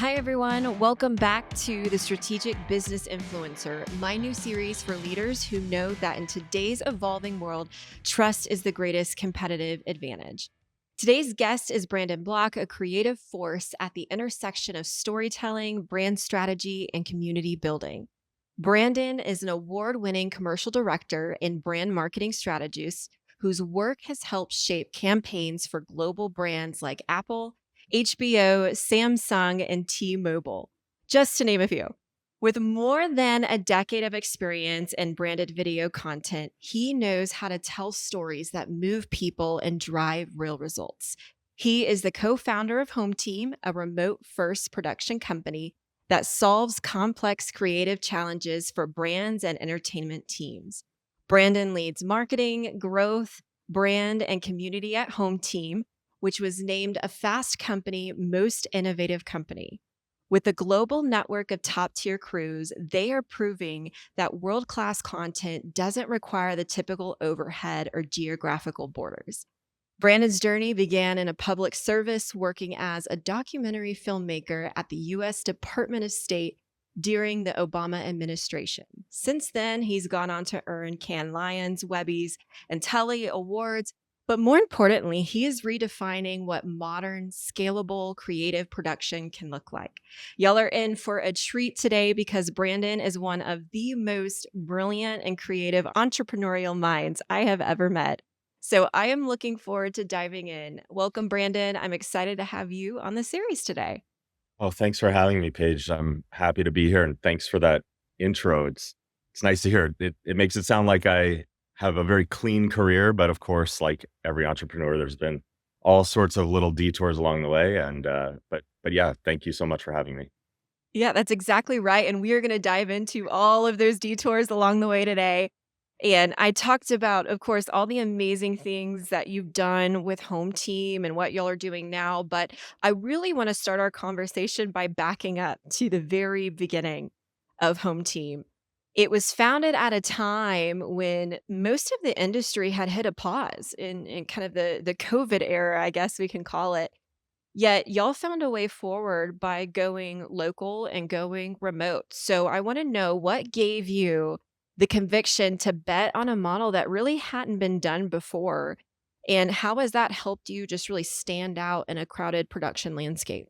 Hi, everyone. Welcome back to the Strategic Business Influencer, my new series for leaders who know that in today's evolving world, trust is the greatest competitive advantage. Today's guest is Brandon Bloch, a creative force at the intersection of storytelling, brand strategy, and community building. Brandon is an award winning commercial director and brand marketing strategist whose work has helped shape campaigns for global brands like Apple, HBO, Samsung, and T Mobile, just to name a few. With more than a decade of experience in branded video content, he knows how to tell stories that move people and drive real results. He is the co founder of Hometeam, a remote first production company that solves complex creative challenges for brands and entertainment teams. Brandon leads marketing, growth, brand, and community at Hometeam, which was named a Fast Company Most Innovative Company. With a global network of top tier crews, they are proving that world class content doesn't require the typical overhead or geographical borders. Brandon's journey began in a public service working as a documentary filmmaker at the U.S. Department of State during the Obama administration. Since then, he's gone on to earn Cannes Lions, Webbies, and Telly Awards. But more importantly, he is redefining what modern, scalable, creative production can look like. Y'all are in for a treat today because Brandon is one of the most brilliant and creative entrepreneurial minds I have ever met. So I am looking forward to diving in. Welcome, Brandon. I'm excited to have you on the series today. Well, thanks for having me, Paige. I'm happy to be here, and thanks for that intro. It's nice to hear. It makes it sound like I have a very clean career, but of course, like every entrepreneur, there's been all sorts of little detours along the way. And but yeah, thank you so much for having me. Yeah, that's exactly right. And we are going to dive into all of those detours along the way today. And I talked about, of course, all the amazing things that you've done with Home Team and what y'all are doing now. But I really want to start our conversation by backing up to the very beginning of Home Team. It was founded at a time when most of the industry had hit a pause in kind of the COVID era, I guess we can call it. Yet y'all found a way forward by going local and going remote. So I want to know what gave you the conviction to bet on a model that really hadn't been done before, and how has that helped you just really stand out in a crowded production landscape?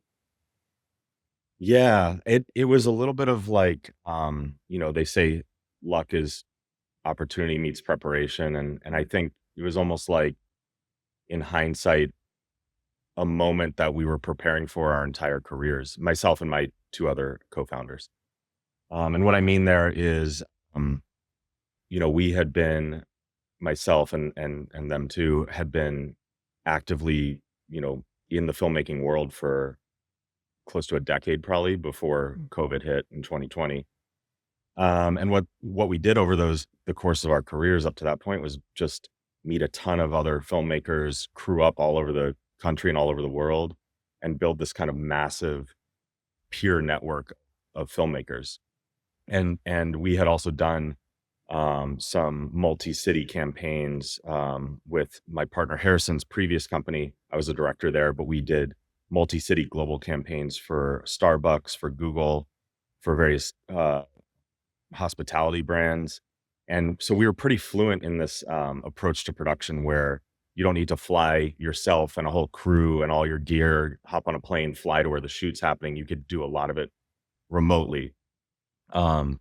Yeah, it was a little bit of like, they say luck is opportunity meets preparation, and I think it was almost like in hindsight a moment that we were preparing for our entire careers, myself and my two other co-founders. And what I mean there is, um, we had been myself and them too had been actively, in the filmmaking world for close to a decade, probably before Mm. COVID hit in 2020. And what we did over the course of our careers up to that point was just meet a ton of other filmmakers, crew up all over the country and all over the world, and build this kind of massive peer network of filmmakers. And we had also done some multi-city campaigns with my partner Harrison's previous company. I was a director there, but we did multi-city global campaigns for Starbucks, for Google, for various hospitality brands. And so we were pretty fluent in this approach to production where you don't need to fly yourself and a whole crew and all your gear, hop on a plane, fly to where the shoot's happening. You could do a lot of it remotely. Um,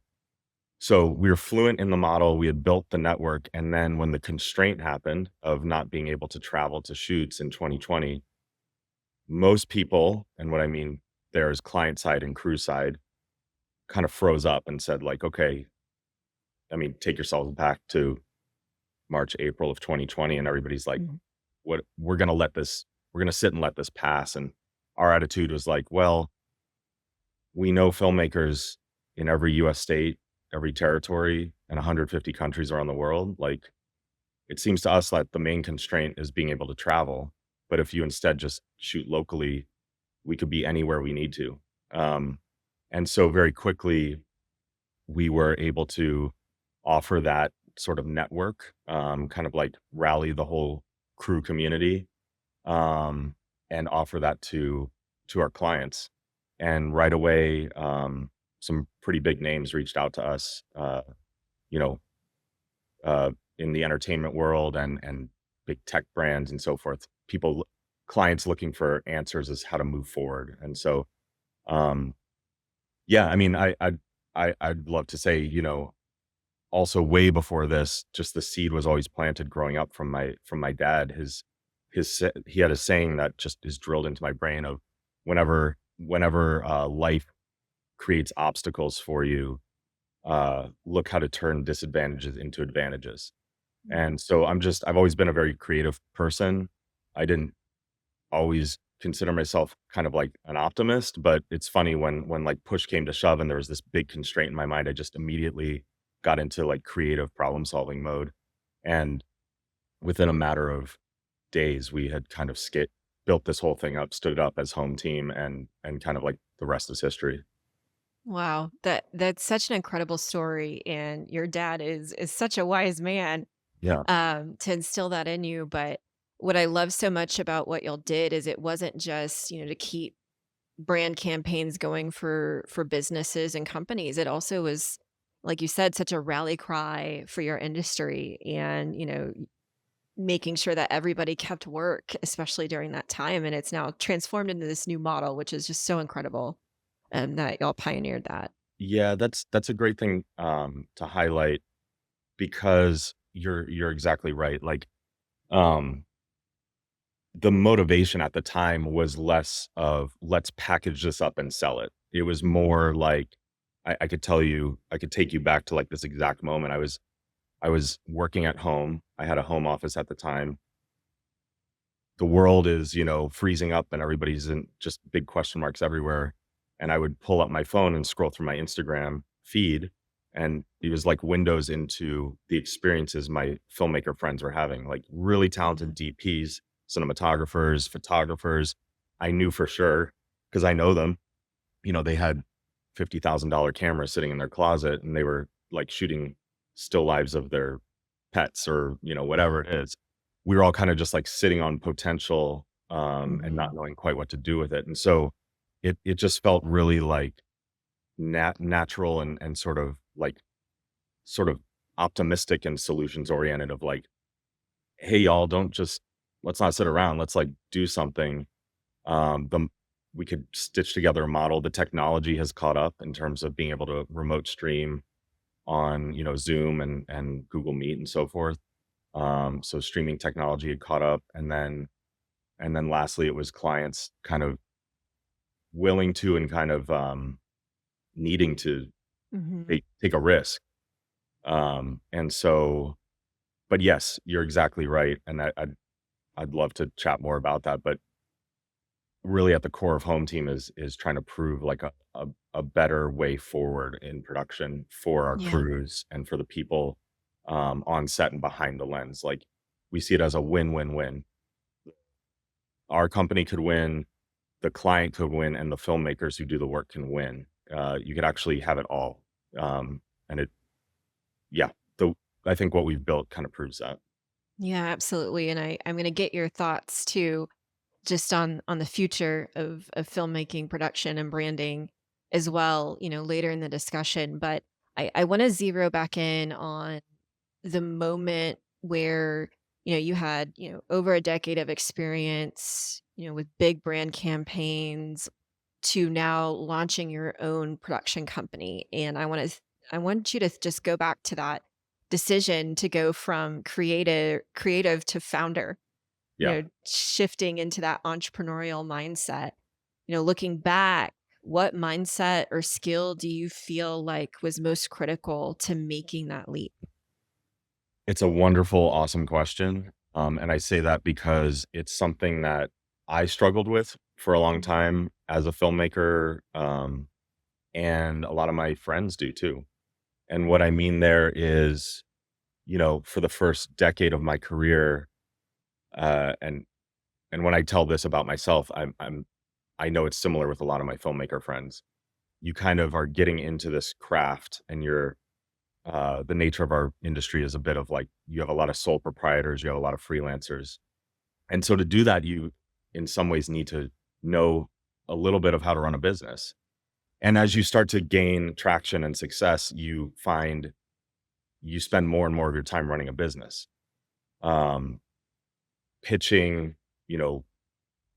so we were fluent in the model. We had built the network. And then when the constraint happened of not being able to travel to shoots in 2020, most people, and what I mean there is client side and crew side, kind of froze up and said, like, okay, I mean, take yourselves back to March, April of 2020, and everybody's like, Mhm. what we're gonna sit and let this pass. And our attitude was like, well, we know filmmakers in every US state, every territory, and 150 countries around the world. Like, it seems to us that the main constraint is being able to travel. But if you instead just shoot locally, we could be anywhere we need to. Um, and so very quickly, we were able to offer that sort of network, kind of like rally the whole crew community, um, and offer that to our clients. And right away, some pretty big names reached out to us, you know, in the entertainment world and big tech brands and so forth. Clients looking for answers as how to move forward. And so, um, yeah, I mean, I'd love to say, also way before this, just the seed was always planted growing up from my dad. He had a saying that just is drilled into my brain of whenever life creates obstacles for you, look how to turn disadvantages into advantages. And so I've always been a very creative person. I didn't always consider myself kind of like an optimist, but it's funny when like push came to shove and there was this big constraint in my mind, I just immediately got into like creative problem solving mode. And within a matter of days, we had kind of built this whole thing up, stood it up as home team, and kind of like the rest is history. Wow, that's such an incredible story, and your dad is such a wise man, Yeah. to instill that in you. But what I love so much about what y'all did is it wasn't just, to keep brand campaigns going for businesses and companies. It also was, like you said, such a rally cry for your industry and, making sure that everybody kept work, especially during that time. And it's now transformed into this new model, which is just so incredible, that y'all pioneered that. Yeah, that's a great thing to highlight because you're exactly right. Like um the motivation at the time was less of let's package this up and sell it. It was more like I could tell you, I could take you back to like this exact moment. I was working at home. I had a home office at the time. The world is, freezing up and everybody's in just big question marks everywhere. And I would pull up my phone and scroll through my Instagram feed. And it was like windows into the experiences my filmmaker friends were having, like really talented DPs, cinematographers, photographers. I knew for sure because I know them, they had $50,000 cameras sitting in their closet and they were like shooting still lives of their pets or, whatever it is. We were all kind of just like sitting on potential and not Mhm. knowing quite what to do with it. And so it just felt really like natural and sort of optimistic and solutions oriented of like, hey y'all, don't just let's not sit around. Let's like do something. The We could stitch together a model. The technology has caught up in terms of being able to remote stream on, Zoom and Google Meet and so forth. So streaming technology had caught up, and then lastly, it was clients kind of willing to and kind of needing to Mhm. take a risk. And so, but yes, you're exactly right, and I'd love to chat more about that. But really, at the core of Home Team is trying to prove like a better way forward in production for our Yeah. crews and for the people on set and behind the lens. Like we see it as a win-win-win. Our company could win, the client could win, and the filmmakers who do the work can win. You could actually have it all. And yeah, the I think what we've built kind of proves that. Yeah, absolutely. And I'm gonna get your thoughts too, just on the future of filmmaking, production, and branding as well, later in the discussion. But I want to zero back in on the moment where, you had, over a decade of experience, with big brand campaigns to now launching your own production company. And I want you to just go back to that decision to go from creative to founder, Yeah. shifting into that entrepreneurial mindset. Looking back, what mindset or skill do you feel like was most critical to making that leap? It's a wonderful, awesome question. And I say that because it's something that I struggled with for a long Mhm. time as a filmmaker, and a lot of my friends do too. And what I mean there is, for the first decade of my career, uh, and and when I tell this about myself, I know it's similar with a lot of my filmmaker friends. You kind of are getting into this craft, and the nature of our industry is a bit of like you have a lot of sole proprietors, you have a lot of freelancers. And so to do that, you in some ways need to know a little bit of how to run a business. And as you start to gain traction and success, you find you spend more and more of your time running a business, um, pitching, you know,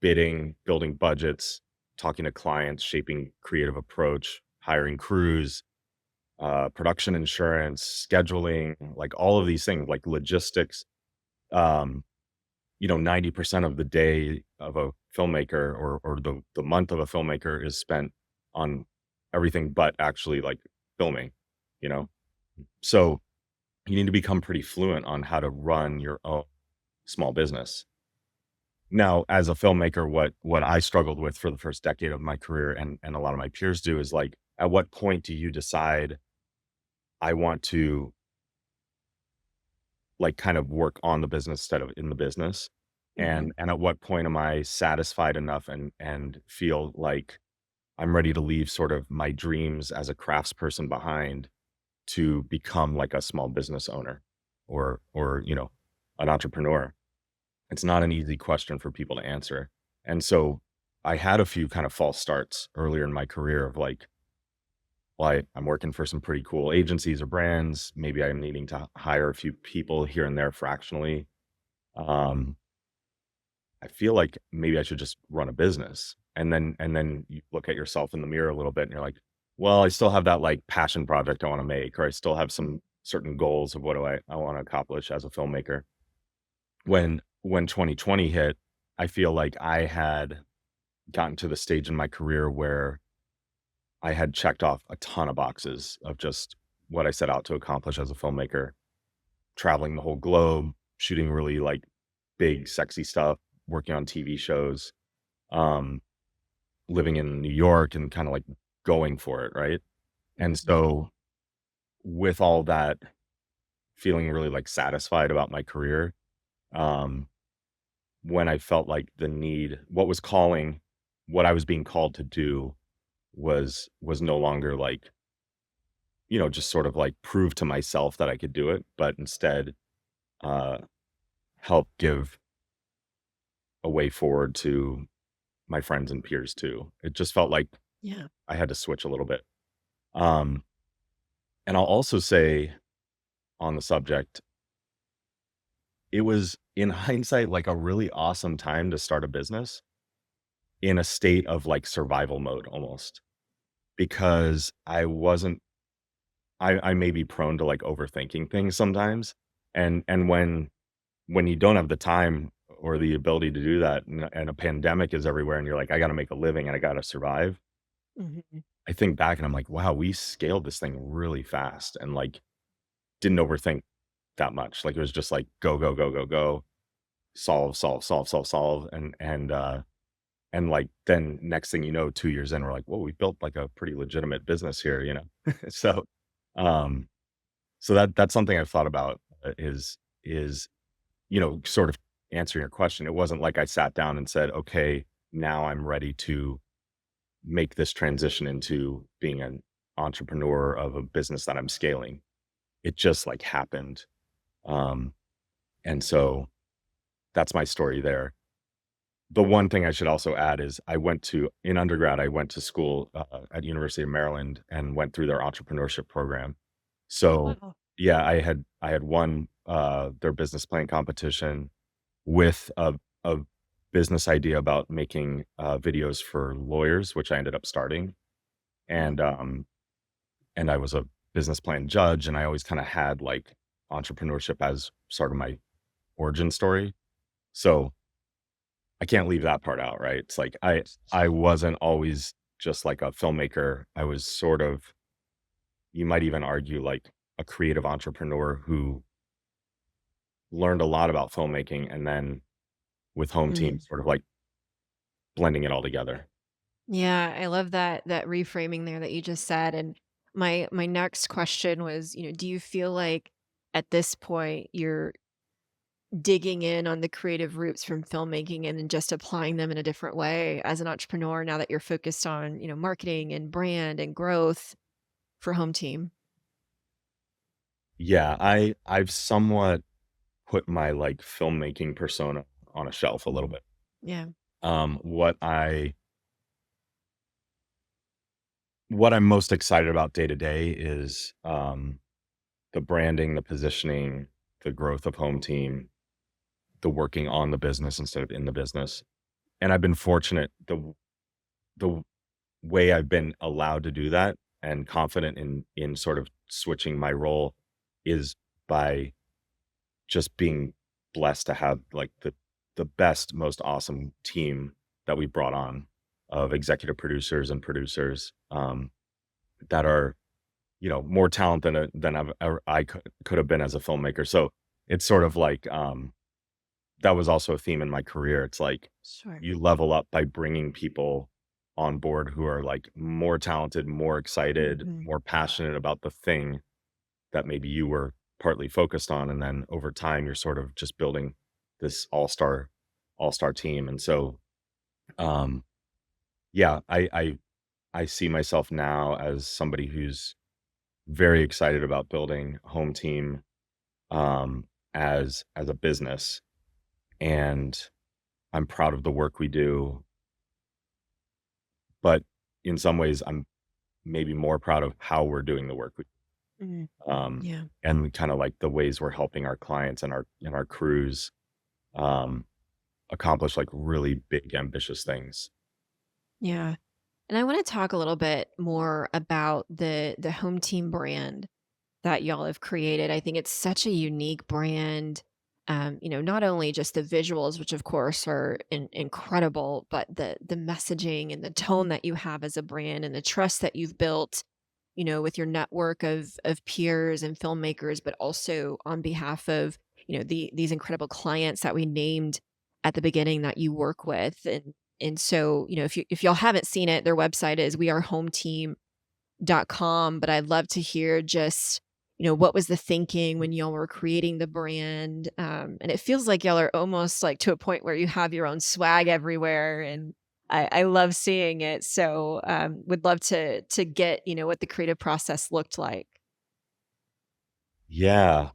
bidding, building budgets, talking to clients, shaping creative approach, hiring crews, production insurance, scheduling, like all of these things, like logistics. Um, 90% of the day of a filmmaker or the month of a filmmaker is spent on everything but actually like filming, you know? So you need to become pretty fluent on how to run your own small business. Now, as a filmmaker, what I struggled with for the first decade of my career and a lot of my peers do is like, at what point do you decide I want to like kind of work on the business instead of in the business? Hmm. And at what point am I satisfied enough and feel like I'm ready to leave sort of my dreams as a craftsperson behind to become like a small business owner or an entrepreneur? It's not an easy question for people to answer. And so I had a few kind of false starts earlier in my career of like, well, I'm working for some pretty cool agencies or brands. Maybe I'm needing to hire a few people here and there fractionally. Um, I feel like maybe I should just run a business. And then you look at yourself in the mirror a little bit and you're like, well, I still have that like passion project I want to make, or I still have some certain goals of what do I want to accomplish as a filmmaker. When 2020 hit, I feel like I had gotten to the stage in my career where I had checked off a ton of boxes of just what I set out to accomplish as a filmmaker, traveling the whole globe, shooting really like big, sexy stuff, working on TV shows, um, living in New York and kind of like going for it, right? And Hmm. so with all that, feeling really like satisfied about my career, um, when I felt like the need, what I was being called to do was no longer like, just sort of like prove to myself that I could do it, but instead uh help give a way forward to my friends and peers too. It just felt like Yeah. I had to switch a little bit. Um and I'll also say on the subject, it was in hindsight like a really awesome time to start a business in a state of like survival mode almost, because I may be prone to like overthinking things sometimes. And when you don't have the time or the ability to do that, and a pandemic is everywhere and you're like, I got to make a living and I got to survive. Hmm. I think back and I'm like, wow, we scaled this thing really fast and like didn't overthink that much. Like it was just like go, go, go, go, go, solve, solve, solve, solve, solve. And like then next thing you know, 2 years in, we're like, whoa, we built like a pretty legitimate business here. So um so that's something I've thought about is sort of answering your question. It wasn't like I sat down and said, okay, now I'm ready to make this transition into being an entrepreneur of a business that I'm scaling. It just like happened. Um, and so that's my story there. The one thing I should also add is in undergrad, I went to school at University of Maryland and went through their entrepreneurship program. Oh, So wow. yeah, I had won their business plan competition with a business idea about making videos for lawyers, which I ended up starting. Mhm. And I was a business plan judge, and I always kind of had like entrepreneurship as sort of my origin story. So I can't leave that part out, right? It's like I wasn't always just like a filmmaker. I was sort of, you might even argue, like a creative entrepreneur who learned a lot about filmmaking and then with Hometeam Mm. sort of like blending it all together. Yeah, I love that reframing there that you just said. And my next question was, do you feel like at this point you're digging in on the creative roots from filmmaking and then just applying them in a different way as an entrepreneur now that you're focused on, marketing and brand and growth for Home Team? Yeah, I've somewhat put my like filmmaking persona on a shelf a little bit. Yeah. What I what I'm most excited about day to day is the branding, the positioning, the growth of Home Team, the working on the business instead of in the business. And I've been fortunate the way I've been allowed to do that and confident in sort of switching my role is by just being blessed to have like the best, most awesome team that we brought on of executive producers and producers that are, more talent than I could have been as a filmmaker. So it's sort of like that was also a theme in my career. It's like Sure. you level up by bringing people on board who are like more talented, more excited, Mhm. more passionate about the thing that maybe you were partly focused on. And then over time, you're sort of just building this all star team. And so, um, yeah, I see myself now as somebody who's very excited about building Home Team as a business, and I'm proud of the work we do. But in some ways, I'm maybe more proud of how we're doing the work, Mhm. um, Yeah. and kind of like the ways we're helping our clients and our crews um, accomplish like really big, ambitious things. Yeah. And I want to talk a little bit more about the Home Team brand that y'all have created. I think it's such a unique brand. Not only just the visuals, which of course are incredible, but the messaging and the tone that you have as a brand and the trust that you've built, with your network of peers and filmmakers, but also on behalf of, these incredible clients that we named at the beginning that you work with. And so, if y'all haven't seen it, their website is wearehometeam.com, but I'd love to hear just, what was the thinking when y'all were creating the brand? And it feels like y'all are almost like to a point where you have your own swag everywhere, and I love seeing it. So, would love to get, what the creative process looked like. Yeah,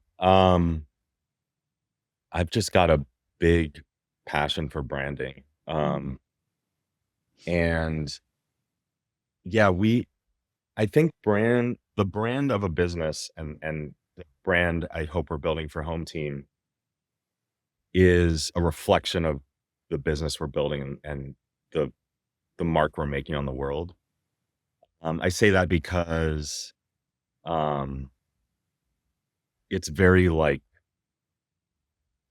I've just got a big passion for branding, Mhm. and yeah, I think the brand of a business and the brand I hope we're building for Home Team is a reflection of the business we're building and the the mark we're making on the world. I say that because um, it's very like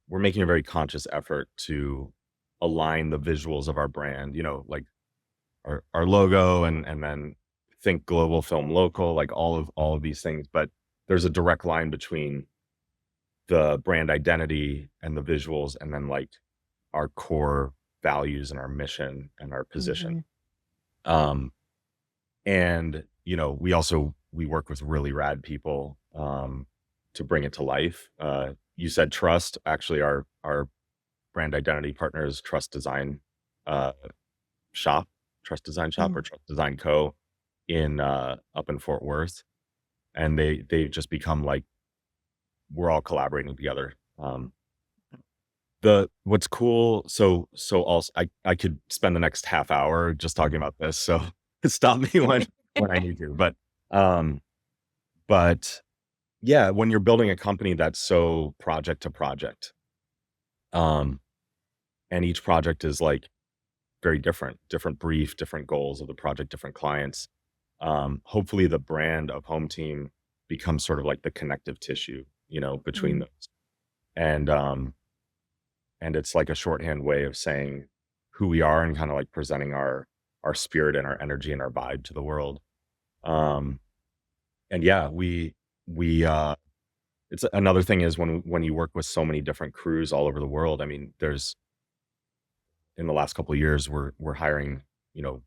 we're making a very conscious effort to align the visuals of our brand, like our logo and then think global film local, like all of these things. But there's a direct line between the brand identity and the visuals and then like our core values and our mission and our position. Mhm. Um, and we work with really rad people to bring it to life. You said trust. Actually, our brand identity partner is uh, Shop, Trust Design Shop or Mm. Trust Design Co. in up in Fort Worth, and they've just become like we're all collaborating together. The what's cool, so also I could spend the next half hour just talking about this, so stop me when I need to. Um, but yeah, when you're building a company that's so project to project, um, and each project is like very different brief, different goals of the project, different clients. Hopefully the brand of Home Team becomes sort of like the connective tissue, between Mm. those. And and it's like a shorthand way of saying who we are and kind of like presenting our spirit and our energy and our vibe to the world. Um and yeah, we it's another thing is when you work with so many different crews all over the world. I mean, there's in the last couple of years we're hiring, you know,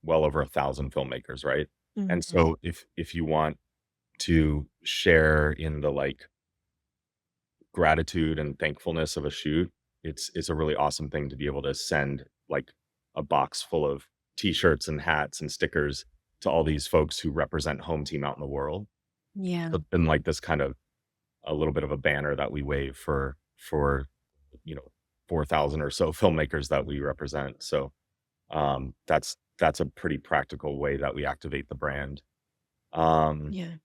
well over 1,000 filmmakers, right? And Mhm. so if you want to share in the like gratitude and thankfulness of a shoot, it's a really awesome thing to be able to send like a box full of t-shirts and hats and stickers to all these folks who represent Home Team out in the world. Yeah. So it's been like this kind of a little bit of a banner that we wave for you know 4,000 or so filmmakers that we represent. So that's that's a pretty practical way that we activate the brand. Um, Yeah.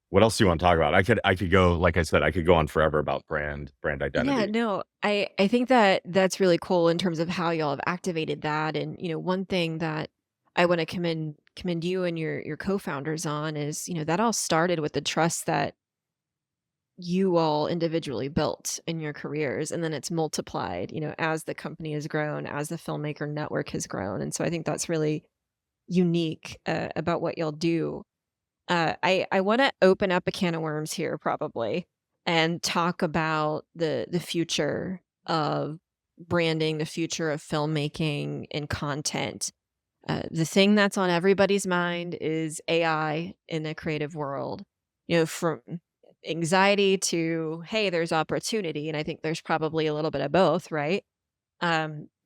what else do you want to talk about? I could go, like I said, I could go on forever about brand Yeah, identity. no, I think that that's really cool in terms of how y'all have activated that, and, one thing that I wanna commend you and your co-founders on is, that all started with the trust that you all individually built in your careers, and then it's multiplied, as the company has grown, as the Filmmaker network has grown, and so I think that's really unique, about what y'all do. I wanna open up a can of worms here probably and talk about the future of branding, the future of filmmaking and content. The thing that's on everybody's mind is AI in the creative world. From anxiety to, hey, there's opportunity, and I think there's probably a little bit of both, right?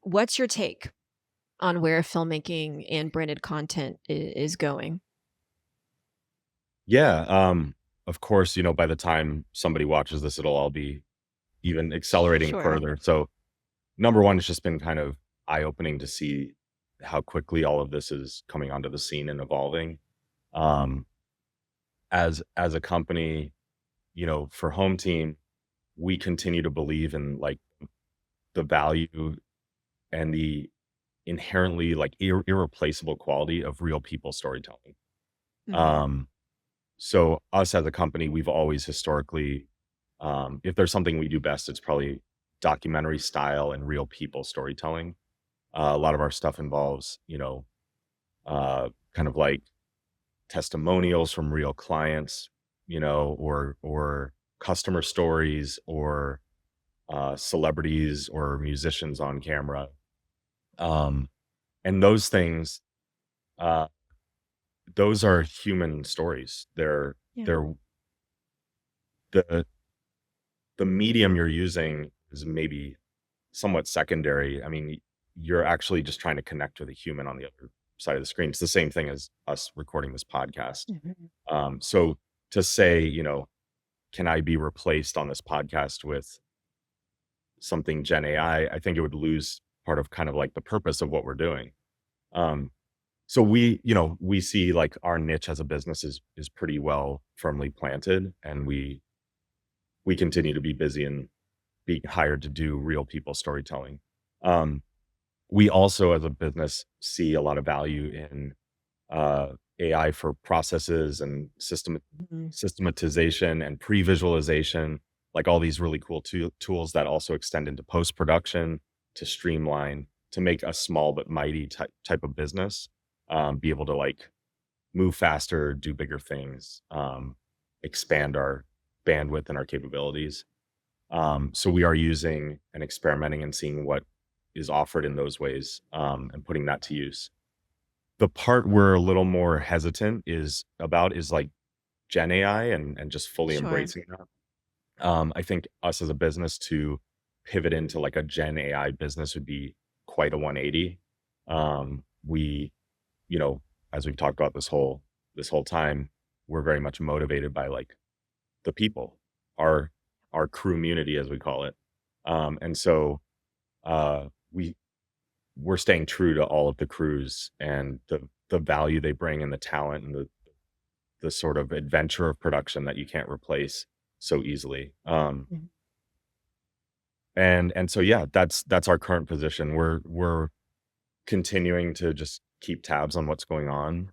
What's your take on where filmmaking and branded content is going? Yeah, of course, by the time somebody watches this, it'll all be even accelerating Sure. further. So, number one, it's just been kind of eye-opening to see how quickly all of this is coming onto the scene and evolving. Um, as a company, for Hometeam, we continue to believe in like the value and the inherently like irreplaceable quality of real people storytelling. Mhm. Um, so us as a company, we've always historically, if there's something we do best, it's probably documentary style and real people storytelling. A lot of our stuff involves, kind of like testimonials from real clients, or customer stories or celebrities or musicians on camera. Um, and those things, uh, those are human stories. Yeah. They're the the medium you're using is maybe somewhat secondary. I mean, you're actually just trying to connect with a human on the other side of the screen. It's the same thing as us recording this podcast. Mhm. So to say, can I be replaced on this podcast with something Gen AI? I think it would lose part of kind of like the purpose of what we're doing. Um, so we see like our niche as a business is pretty well firmly planted, and we continue to be busy and being hired to do real people storytelling. Um, we also, as a business, see a lot of value in AI for processes and Mhm. systematization and pre-visualization, like all these really cool tools that also extend into post-production to streamline, to make a small but mighty type of business be able to like move faster, do bigger things, expand our bandwidth and our capabilities. So we are using and experimenting and seeing what is offered in those ways, and putting that to use. The part we're a little more hesitant is like Gen AI and just fully Sure. embracing that. I think us as a business to pivot into like a Gen AI business would be quite a 180. We, you know, as we've talked about this whole time, we're very much motivated by like the people, our our crew community as we call it. And so uh we we're staying true to all of the crews and the value they bring and the talent and the sort of adventure of production that you can't replace so easily. Mhm. And so yeah, that's our current position. We're continuing to just keep tabs on what's going on.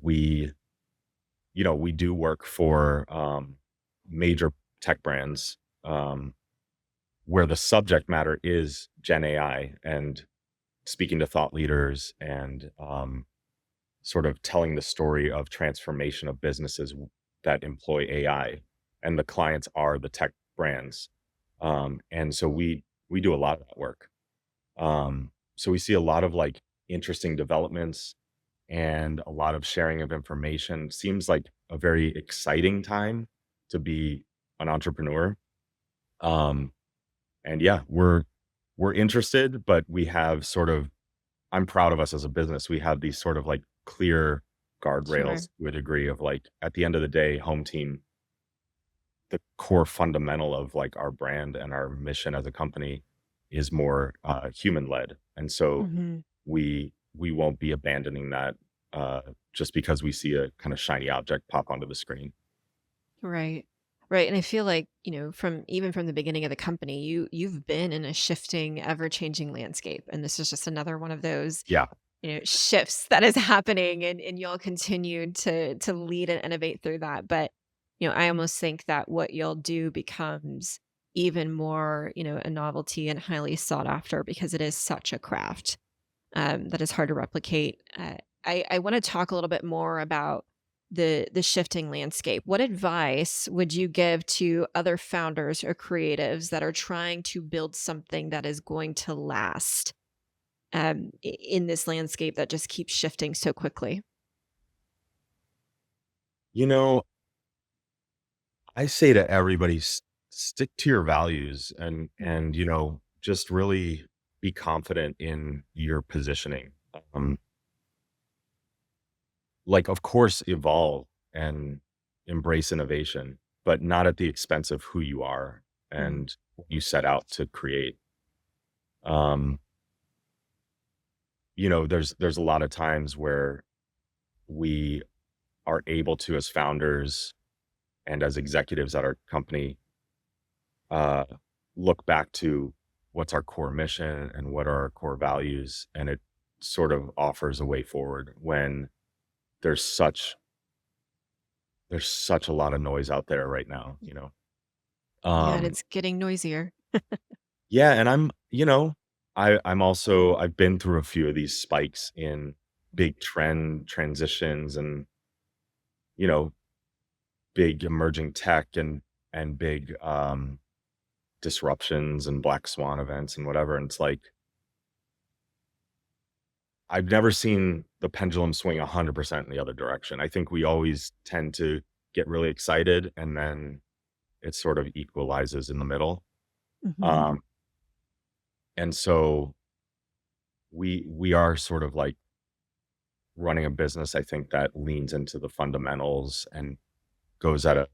We we do work for major tech brands, where the subject matter is Gen AI and speaking to thought leaders and sort of telling the story of transformation of businesses that employ AI, and the clients are the tech brands. And so we do a lot of that work. So we see a lot of like interesting developments and a lot of sharing of information. Seems like a very exciting time to be an entrepreneur. Um, and yeah, we're interested, but we have sort of, I'm proud of us as a business. We have these sort of like clear Sure. guardrails to a degree of like at the end of the day, home team, the core fundamental of like our brand and our mission as a company is more human led. And so Mhm. we we won't be abandoning that uh, just because we see a kind of shiny object pop onto the screen. Right. Right. And I feel like, from even from the beginning of the company, you've been in a shifting, ever-changing landscape. And this is just another one of those, Yeah. shifts that is happening, and y'all continue to lead and innovate through that. But, I almost think that what y'all do becomes even more, a novelty and highly sought after because it is such a craft that is hard to replicate. I want to talk a little bit more about the shifting landscape. What advice would you give to other founders or creatives that are trying to build something that is going to last in this landscape that just keeps shifting so quickly? You know, I say to everybody, stick to your values and just really be confident in your positioning. Um, like, of course, evolve and embrace innovation, but not at the expense of who you are Mm. and what you set out to create. Um, there's a lot of times where we are able to, as founders and as executives at our company, uh, look back to what's our core mission and what are our core values, and it sort of offers a way forward when there's such there's such a lot of noise out there right now. Yeah, and Um, it's getting noisier. yeah, and I'm also I've been through a few of these spikes in big trend transitions and you know big emerging tech and big disruptions and black swan events and whatever. And it's like I've never seen the pendulum swing 100% in the other direction. I think we always tend to get really excited and then it sort of equalizes in the middle. Mhm. Um, and so we are sort of like running a business, I think, that leans into the fundamentals and goes at a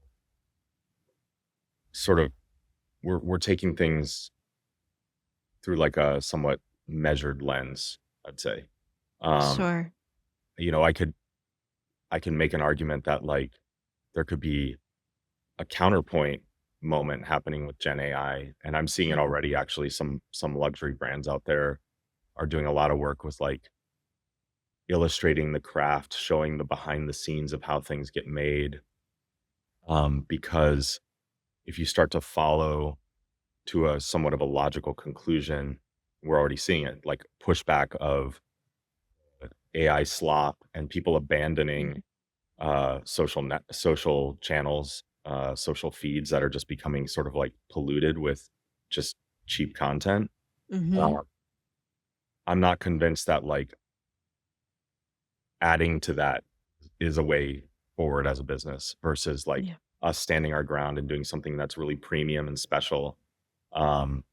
sort of we're taking things through like a somewhat measured lens, I'd say. Um, Sure. you know, I can make an argument that like there could be a counterpoint moment happening with Gen AI, and I'm seeing it Mhm. already. Actually, some luxury brands out there are doing a lot of work with like illustrating the craft, showing the behind the scenes of how things get made. Because if you start to follow to a somewhat of a logical conclusion, we're already seeing it, like pushback of AI slop and people abandoning Mhm. social channels, social feeds that are just becoming sort of like polluted with just cheap content. Mhm. Uh, I'm not convinced that like adding to that is a way forward as a business versus like Yeah. us standing our ground and doing something that's really premium and special, um,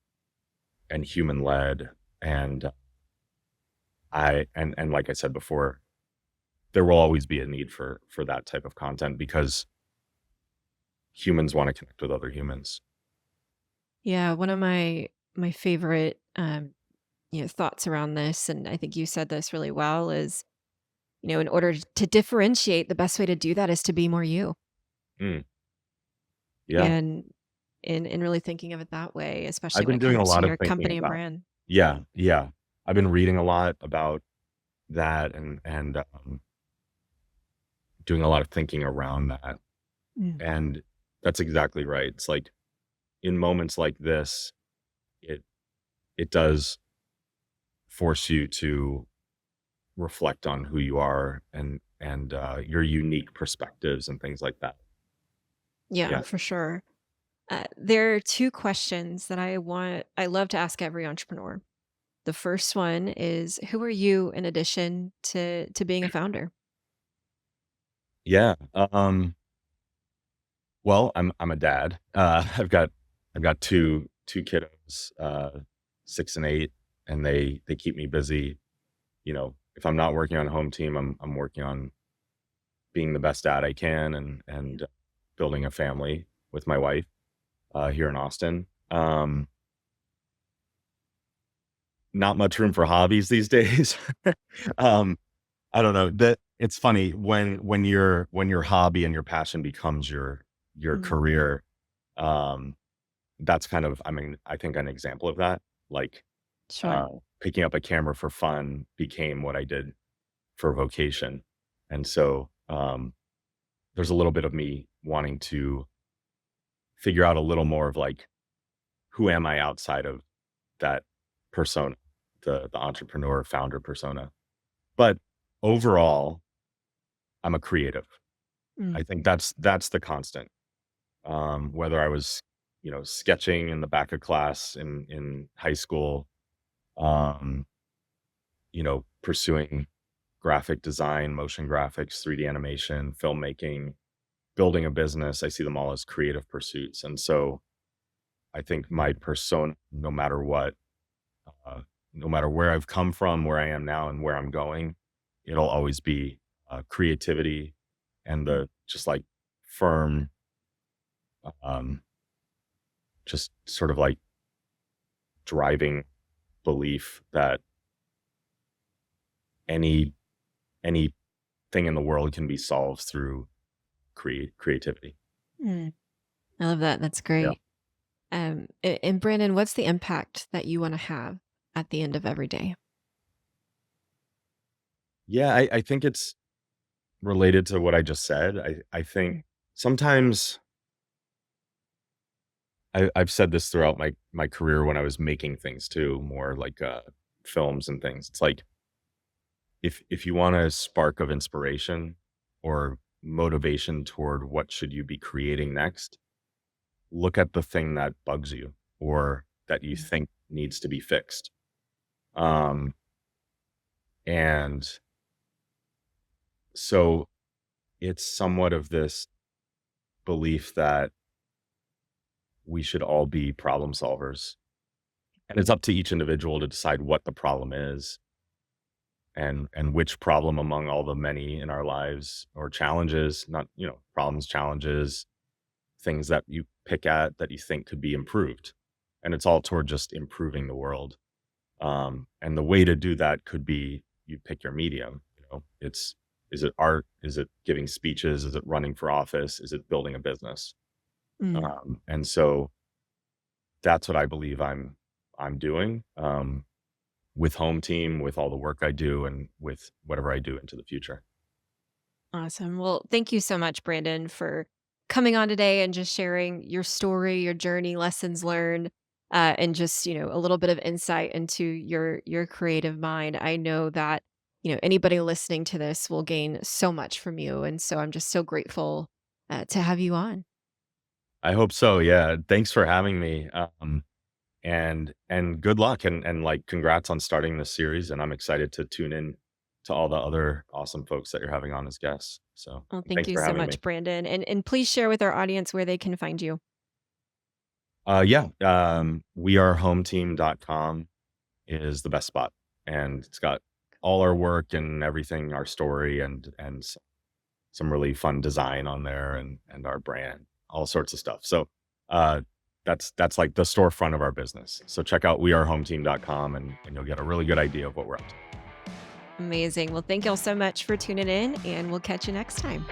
and human led. And and like I said before, there will always be a need for that type of content because humans want to connect with other humans. Yeah, one of my favorite thoughts around this, and I think you said this really well, is, in order to differentiate, the best way to do that is to be more you. Mm, yeah. And and really thinking of it that way, I've especially when been it doing a comes to lot of your thinking company and about. brand. Yeah, yeah. I've been reading a lot about that and doing a lot of thinking around that, Mm. and that's exactly right. It's like, in moments like this, it it does force you to reflect on who you are and your unique perspectives and things like that. Yeah, Yeah. for sure. There are two questions that I love to ask every entrepreneur. The first one is, who are you in addition to being a founder? Yeah, well, I'm a dad. I've got 2 kiddos, 6 and 8, and they keep me busy. If I'm not working on Hometeam, I'm working on being the best dad I can and building a family with my wife, here in Austin. not much room for hobbies these days. um, I don't know that it's funny when your hobby and your passion becomes your Mm, career. Um, that's kind of, I mean, I think an example of that, like, sure. uh, picking up a camera for fun became what I did for vocation. And so, there's a little bit of me wanting to figure out a little more of like, who am I outside of that persona, the entrepreneur founder persona. But overall, I'm a creative. Mm, I think that's the constant. Whether I was, sketching in the back of class in high school, um, pursuing graphic design, motion graphics, 3D animation, filmmaking, building a business, I see them all as creative pursuits. And so I think my persona, no matter what, uh, no matter where I've come from, where I am now, and where I'm going, it'll always be creativity and mm, the just like firm, um, just sort of like driving belief that any anything in the world can be solved through creativity. mm. I love that. That's Yeah. great. And Brandon, what's the impact that you want to have at the end of every day? Yeah, I think it's related to what I just said. I think Mm, sometimes I've said this throughout my career when I was making things too, more like films and things. It's like if you want a spark of inspiration or motivation toward what should you be creating next, look at the thing that bugs you or that you mm, think needs to be fixed. Um, and so it's somewhat of this belief that we should all be problem solvers. And it's up to each individual to decide what the problem is and which problem among all the many in our lives or challenges, not, problems, challenges, things that you pick at that you think could be improved. And it's all toward just improving the world. And the way to do that could be you pick your medium. It's is it art? Is it giving speeches? Is it running for office? Is it building a business? mm. And so that's what I believe I'm doing with Hometeam, with all the work I do, and with whatever I do into the future. Awesome. Well, thank you so much, Brandon, for coming on today and just sharing your story, your journey, lessons learned, and just a little bit of insight into your creative mind. I know that anybody listening to this will gain so much from you, and so I'm just so grateful to have you on. I hope so. Yeah. Thanks for having me. And good luck and like congrats on starting this series. And I'm excited to tune in to all the other awesome folks that you're having on as guests. So Well, thank thanks you for so having me. much, Brandon, and please share with our audience where they can find you. Yeah. Wearehometeam.com is the best spot. And it's got all our work and everything, our story and some really fun design on there and our brand, all sorts of stuff. So uh that's like the storefront of our business. So check out wearehometeam.com and you'll get a really good idea of what we're up to. Amazing. Well, thank y'all so much for tuning in, and we'll catch you next time.